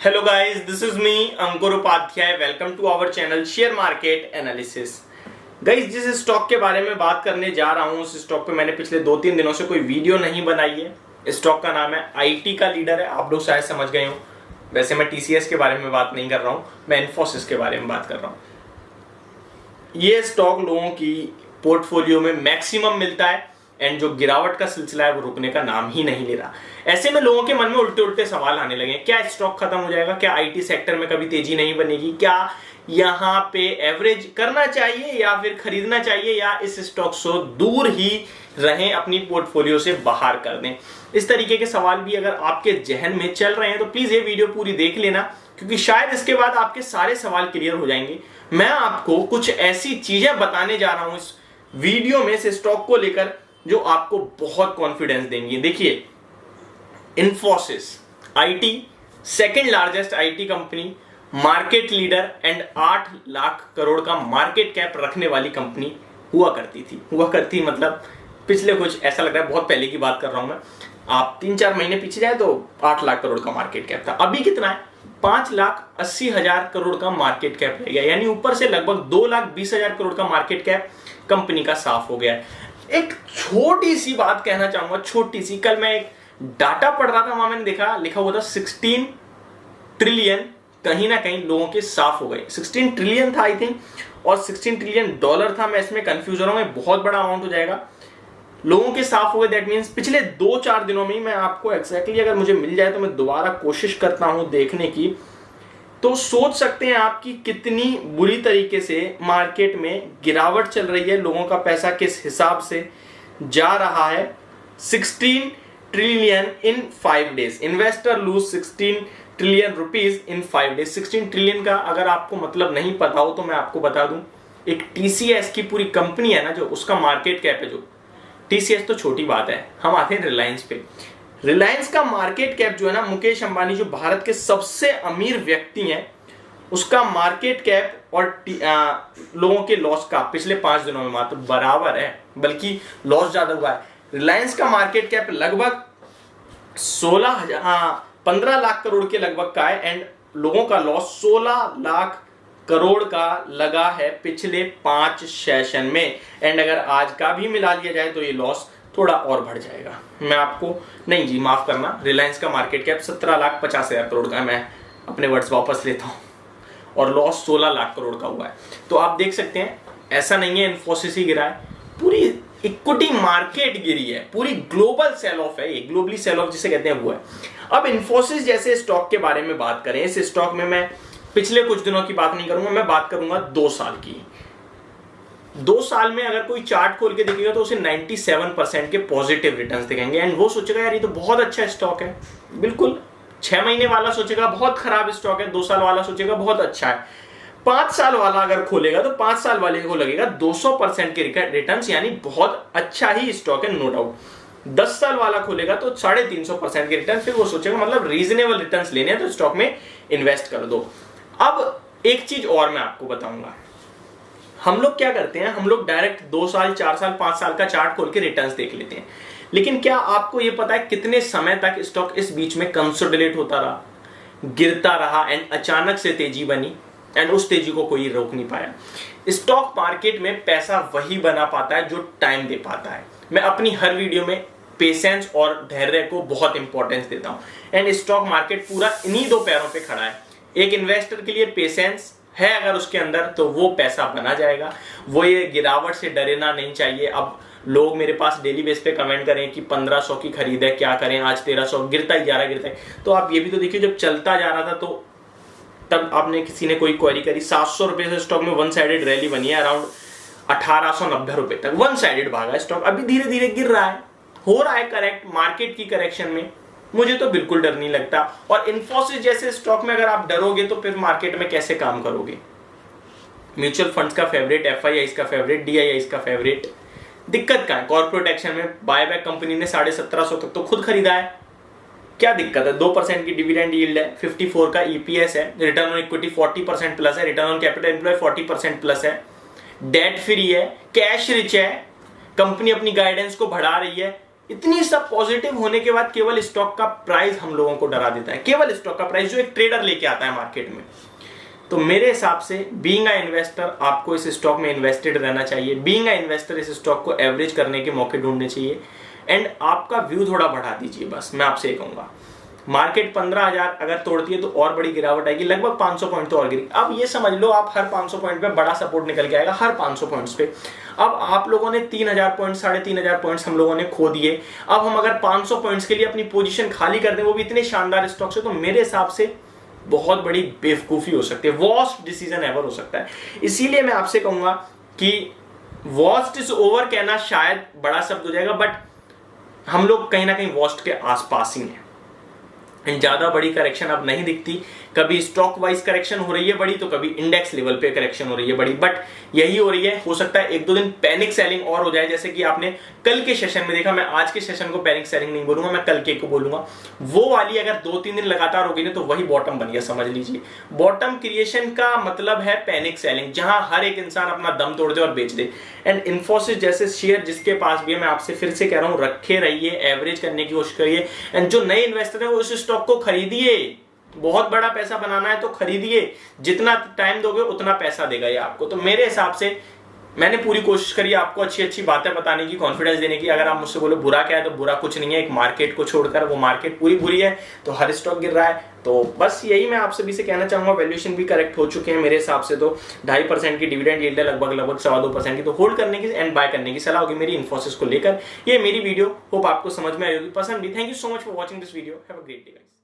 Hello guys, this is me Ankur Upadhyay. Welcome to our channel share market analysis. Guys, जिस stock के बारे में बात करने जा रहा हूं उस स्टॉक पे मैंने पिछले 2-3 दिनों से कोई वीडियो नहीं बनाई है। स्टॉक का नाम है आईटी का लीडर है, आप लोग शायद समझ गए हो। वैसे मैं टीसीएस के बारे में बात नहीं कर रहा हूं, मैं इन्फोसिस के बारे में बात कर रहा हूं। ये स्टॉक लोगों की पोर्टफोलियो में मैक्सिमम मिलता है एंड जो गिरावट का सिलसिला है वो रुकने का नाम ही नहीं ले रहा। ऐसे में लोगों के मन में उल्टे उल्टे सवाल आने लगे, क्या स्टॉक खत्म हो जाएगा? क्या आईटी सेक्टर में कभी तेजी नहीं बनेगी? क्या यहाँ पे एवरेज करना चाहिए या फिर खरीदना चाहिए, या इस स्टॉक से दूर ही रहें, अपनी पोर्टफोलियो से बाहर कर दें? इस तरीके के सवाल भी अगर आपके जहन में चल रहे हैं तो प्लीज ये वीडियो पूरी देख लेना, क्योंकि शायद इसके बाद आपके सारे सवाल क्लियर हो जाएंगे। मैं आपको कुछ ऐसी चीजें बताने जा रहा हूं इस वीडियो में से स्टॉक को लेकर जो आपको बहुत कॉन्फिडेंस देंगी। देखिए, Infosys IT second largest IT company, market leader and 8 lakh crore का मार्केट कैप रखने वाली कंपनी हुआ करती मतलब पिछले कुछ ऐसा लग रहा है बहुत पहले की बात कर रहा हूं मैं। आप 3-4 महीने पीछे जाए तो 8 लाख करोड़ का मार्केट कैप था। अभी कितना है? 5,80,000 करोड़ का मार्केट कैप रह गया, यानी ऊपर से लगभग 2,20,000 करोड़ का मार्केट कैप कंपनी का साफ हो गया है। एक छोटी सी बात कहना चाहूंगा, छोटी सी। कल मैं एक डाटा पढ़ रहा था, वहां मैंने देखा लिखा हुआ था 16 ट्रिलियन कहीं ना कहीं लोगों के साफ हो गए। 16 ट्रिलियन था आई थिंक, और 16 ट्रिलियन डॉलर था। मैं इसमें कंफ्यूज हो रहा हूं, बहुत बड़ा अमाउंट हो जाएगा। लोगों के साफ हो गए, दैट मीन्स पिछले 2-4 दिनों में ही। मैं आपको एग्जैक्टली अगर मुझे मिल जाए तो मैं दोबारा कोशिश करता हूं देखने की, तो सोच सकते हैं आप कि कितनी बुरी तरीके से मार्केट में गिरावट चल रही है, लोगों का पैसा किस हिसाब से जा रहा है। 16 trillion in 5 days, investor lose 16 trillion rupees in 5 days. 16 trillion का अगर आपको मतलब नहीं पता हो तो मैं आपको बता दूं, एक टीसीएस की पूरी कंपनी है ना, जो उसका मार्केट कैप है, जो टीसीएस तो छोटी बात है, हम आते हैं रिलायंस पे। रिलायंस का मार्केट कैप जो है ना, मुकेश अंबानी जो भारत के सबसे अमीर व्यक्ति हैं, उसका मार्केट कैप और लोगों के लॉस का पिछले 5 दिनों में मात्र बराबर है, बल्कि लॉस ज्यादा हुआ है। रिलायंस का मार्केट कैप लगभग 15 लाख करोड़ के लगभग का है एंड लोगों का लॉस 16 लाख करोड़ का लगा है पिछले 5 सेशन में। एंड अगर आज का भी मिला लिया जाए तो ये लॉस थोड़ा और बढ़ जाएगा। मैं आपको नहीं जी, माफ करना, रिलायंस का मार्केट कैप 17,50,000 करोड़ का है, मैं अपने वर्ड्स वापस लेता हूं, और लॉस 16 लाख करोड़ का हुआ है। तो आप देख सकते हैं, ऐसा नहीं है इन्फोसिस ही गिरा है, पूरी इक्विटी मार्केट गिरी है, पूरी ग्लोबल सेल ऑफ है, ये ग्लोबली सेल ऑफ जिसे कहते हैं वो है। अब इन्फोसिस जैसे स्टॉक के बारे में बात करें, इस स्टॉक में मैं पिछले कुछ दिनों की बात नहीं करूंगा, मैं बात करूंगा 2 साल की। 2 साल में अगर कोई चार्ट खोल के देखेगा तो उसे 97% के पॉजिटिव रिटर्न्स दिखेंगे एंड वो सोचेगा यार ये तो बहुत अच्छा स्टॉक है। बिल्कुल, 6 महीने वाला सोचेगा बहुत खराब स्टॉक है, 2 साल वाला सोचेगा बहुत अच्छा है। 5 साल वाला अगर खोलेगा तो 5 साल वाले को लगेगा 200% के रिटर्न्स, यानी बहुत अच्छा ही स्टॉक है, नो डाउट। 10 साल वाला खोलेगा तो 350% के रिटर्न, फिर वो सोचेगा मतलब रीजनेबल रिटर्न्स लेने हैं तो स्टॉक में इन्वेस्ट कर दो। अब एक चीज और मैं आपको बताऊंगा, हम लोग क्या करते हैं, हम लोग डायरेक्ट 2 साल 4 साल 5 साल का चार्ट खोल के रिटर्न्स देख लेते हैं, लेकिन क्या आपको यह पता है कितने समय तक स्टॉक इस बीच में कंसोलिडेट होता रहा, गिरता रहा एंड अचानक से तेजी बनी एंड उस तेजी को कोई रोक नहीं पाया। स्टॉक मार्केट में पैसा वही बना पाता है जो टाइम दे पाता है। मैं अपनी हर वीडियो में पेशेंस और धैर्य को बहुत इंपॉर्टेंस देता हूं एंड स्टॉक मार्केट पूरा इन्हीं 2 पैरों पे खड़ा है। एक इन्वेस्टर के लिए पेशेंस है अगर उसके अंदर, तो वो पैसा बना जाएगा। वो ये गिरावट से डरना नहीं चाहिए। अब लोग मेरे पास डेली बेस पे कमेंट करें कि 1500 की खरीद है, क्या करें, आज 1300 गिरता ही जा रहा है। तो आप ये भी तो देखिए, जब चलता जा रहा था तो तब आपने किसी ने कोई क्वेरी करी, 700 रुपए से स्टॉक में वन साइडेड रैली बनी है, अराउंड 1890 रुपए तक वन साइडेड भागा स्टॉक। अभी धीरे धीरे गिर रहा है, हो रहा है करेक्ट मार्केट की करेक्शन में। मुझे तो बिल्कुल डर नहीं लगता। और इन्फोसिस जैसे स्टॉक में अगर आप डरोगे तो फिर मार्केट में कैसे काम करोगे? म्यूचुअल फंड्स का फेवरेट, एफआईआईस का फेवरेट, डीआईआईस का फेवरेट। दिक्कत क्या है? कॉर्पोरेट एक्शन में बायबैक कंपनी ने 1750 तक तो खुद खरीदा है, क्या दिक्कत है? 2% की डिविडेंड यील्ड है, 54 का ईपीएस है, रिटर्न ऑन इक्विटी 40% प्लस है, return on capital employ 40% plus है, डेट फ्री है, कैश रिच है, कंपनी अपनी गाइडेंस को बढ़ा रही है, इतनी सब पॉजिटिव होने के बाद केवल स्टॉक का प्राइस हम लोगों को डरा देता है, केवल स्टॉक का प्राइस जो एक ट्रेडर लेके आता है मार्केट में। तो मेरे हिसाब से बीइंग अ इन्वेस्टर आपको इस स्टॉक में इन्वेस्टेड रहना चाहिए। बीइंग अ इन्वेस्टर इस स्टॉक को एवरेज करने के मौके ढूंढने चाहिए एंड आपका व्यू थोड़ा बढ़ा दीजिए। बस मैं आपसे ये कहूंगा, मार्केट 15,000 अगर तोड़ती है तो और बड़ी गिरावट आएगी, लगभग 500 पॉइंट तो और गिरेगी। अब ये समझ लो आप हर 500 पॉइंट पे बड़ा सपोर्ट निकल के आएगा, हर 500 पॉइंट्स पे। अब आप लोगों ने 3,000 पॉइंट 3,500 पॉइंट्स हम लोगों ने खो दिए। अब हम अगर 500 पॉइंट्स के लिए अपनी पोजीशन खाली कर दें, वो भी इतने शानदार स्टॉक से, तो मेरे हिसाब से बहुत बड़ी बेवकूफी हो सकती है, वर्स्ट डिसीजन एवर हो सकता है। इसीलिए मैं आपसे कहूंगा कि वर्स्ट इज ओवर कहना शायद बड़ा शब्द हो जाएगा, बट हम लोग कहीं ना कहीं वर्स्ट के आसपास ही हैं। ज्यादा बड़ी करेक्शन अब नहीं दिखती, कभी स्टॉक वाइज करेक्शन हो रही है बड़ी, तो कभी इंडेक्स लेवल पे करेक्शन हो रही है बड़ी, बट यही हो रही है। हो सकता है 1-2 दिन पैनिक सेलिंग और हो जाए, जैसे कि आपने कल के सेशन में देखा। मैं आज के सेशन को पैनिक सेलिंग नहीं बोलूंगा, मैं कल के को बोलूंगा। वो वाली अगर 2-3 दिन लगातार होगी ना, तो वही बॉटम बन गया, समझ लीजिए। बॉटम क्रिएशन का मतलब है पैनिक सेलिंग, जहां हर एक इंसान अपना दम तोड़ दे और बेच दे। एंड इन्फोसिस जैसे शेयर जिसके पास भी है, मैं आपसे फिर से कह रहा हूं, रखे रहिए, एवरेज करने की कोशिश करिए। एंड जो नए इन्वेस्टर है वो उस स्टॉक को खरीदिए, बहुत बड़ा पैसा बनाना है तो खरीदिए, जितना टाइम दोगे उतना पैसा देगा ये आपको। तो मेरे हिसाब से मैंने पूरी कोशिश करी आपको अच्छी अच्छी बातें बताने की, कॉन्फिडेंस देने की। अगर आप मुझसे बोलो बुरा क्या है, तो बुरा कुछ नहीं है। एक मार्केट को छोड़कर वो मार्केट पूरी बुरी है, तो हर स्टॉक गिर रहा है। तो बस यही मैं आपसे भी से कहना चाहूंगा। वैल्यूएशन भी करेक्ट हो चुके हैं मेरे हिसाब से, तो 2.5% की डिविडेंड यील्ड है, लगभग 2.25% की। तो होल्ड करने की एंड बाय करने की सलाह होगी मेरी इन्फोसिस को लेकर। ये मेरी वीडियो होप आपको समझ में आई होगी, पसंद भी। Thank you so much for watching this video. Have a great day guys.